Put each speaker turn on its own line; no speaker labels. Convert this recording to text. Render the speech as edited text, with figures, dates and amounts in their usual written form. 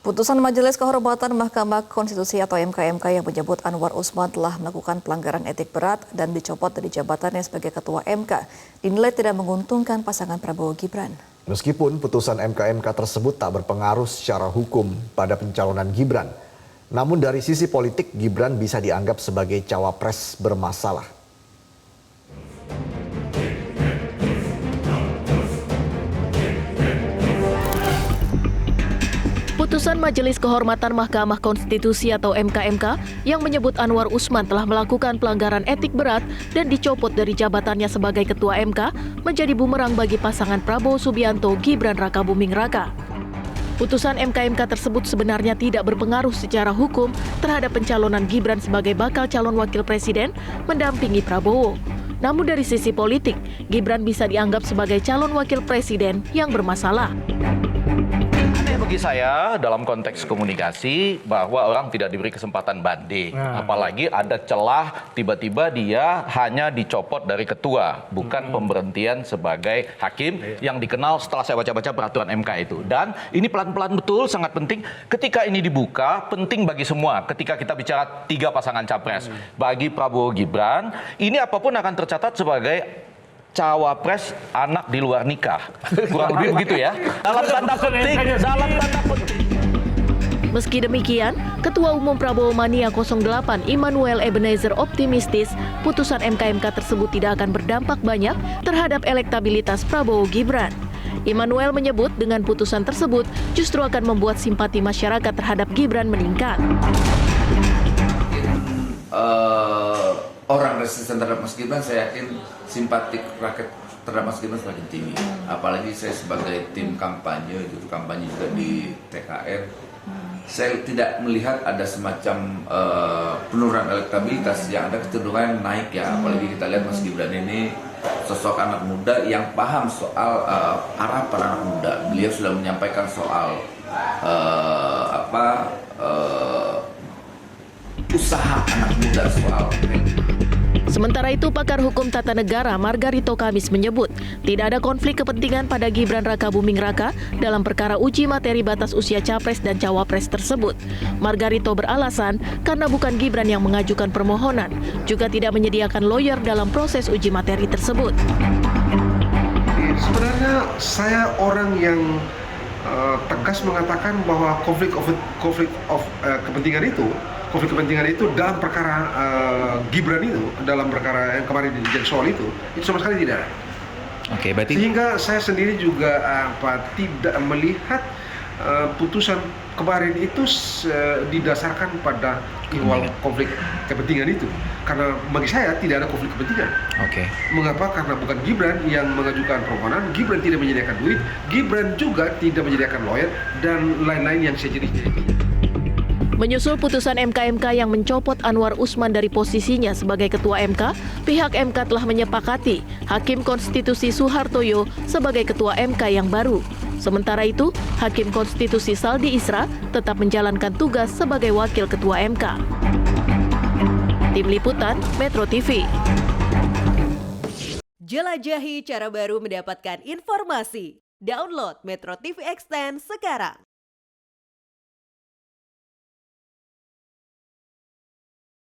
Putusan Majelis Kehormatan Mahkamah Konstitusi atau MKMK yang menyebut Anwar Usman telah melakukan pelanggaran etik berat dan dicopot dari jabatannya sebagai Ketua MK dinilai tidak menguntungkan pasangan Prabowo Gibran.
Meskipun putusan MKMK tersebut tak berpengaruh secara hukum pada pencalonan Gibran, namun dari sisi politik Gibran bisa dianggap sebagai cawapres bermasalah.
Putusan Majelis Kehormatan Mahkamah Konstitusi atau MKMK yang menyebut Anwar Usman telah melakukan pelanggaran etik berat dan dicopot dari jabatannya sebagai Ketua MK menjadi bumerang bagi pasangan Prabowo Subianto Gibran Rakabuming Raka. Putusan MKMK tersebut sebenarnya tidak berpengaruh secara hukum terhadap pencalonan Gibran sebagai bakal calon wakil presiden mendampingi Prabowo. Namun dari sisi politik, Gibran bisa dianggap sebagai calon wakil presiden yang bermasalah.
Bagi saya dalam konteks komunikasi bahwa orang tidak diberi kesempatan banding, apalagi ada celah tiba-tiba dia hanya dicopot dari ketua, bukan pemberhentian sebagai hakim yang dikenal setelah saya baca-baca peraturan MK itu. Dan ini pelan-pelan betul sangat penting ketika ini dibuka, penting bagi semua ketika kita bicara 3 pasangan capres. Bagi Prabowo Gibran, ini apapun akan tercatat sebagai cawapres anak di luar nikah. Kurang lebih begitu ya. Dalam tanda petik.
Meski demikian, Ketua Umum Prabowo Mania 08 Immanuel Ebenezer optimistis putusan MKMK tersebut tidak akan berdampak banyak terhadap elektabilitas Prabowo Gibran. Immanuel menyebut dengan putusan tersebut justru akan membuat simpati masyarakat terhadap Gibran meningkat.
Orang resisten terhadap Mas Gibran, saya yakin simpatik rakyat terhadap Mas Gibran semakin tinggi. Apalagi saya sebagai tim kampanye, juru kampanye juga di TKR, saya tidak melihat ada semacam penurunan elektabilitas, yang ada kecenderungan naik ya. Apalagi kita lihat Mas Gibran ini sosok anak muda yang paham soal arah para anak muda. Beliau sudah menyampaikan soal usaha anak muda soal.
Sementara itu, pakar hukum tata negara Margarito Kamis menyebut tidak ada konflik kepentingan pada Gibran Rakabuming Raka dalam perkara uji materi batas usia capres dan cawapres tersebut. Margarito beralasan karena bukan Gibran yang mengajukan permohonan, juga tidak menyediakan lawyer dalam proses uji materi tersebut.
Sebenarnya saya orang yang tegas mengatakan bahwa konflik kepentingan itu dalam perkara Gibran itu, dalam perkara yang kemarin dijadikan soal itu sama sekali tidak ada.
Oke, berarti
sehingga saya sendiri juga tidak melihat putusan kemarin itu didasarkan pada ihwal konflik kepentingan itu, karena bagi saya tidak ada konflik kepentingan.
Oke.
Mengapa? Karena bukan Gibran yang mengajukan permohonan, Gibran tidak menyediakan duit, Gibran juga tidak menyediakan lawyer dan lain-lain yang sejenisnya itu.
Menyusul putusan MKMK yang mencopot Anwar Usman dari posisinya sebagai Ketua MK, pihak MK telah menyepakati Hakim Konstitusi Suhartoyo sebagai Ketua MK yang baru. Sementara itu, Hakim Konstitusi Saldi Isra tetap menjalankan tugas sebagai Wakil Ketua MK. Tim Liputan, Metro TV.
Jelajahi cara baru mendapatkan informasi. Download Metro TV Extend sekarang.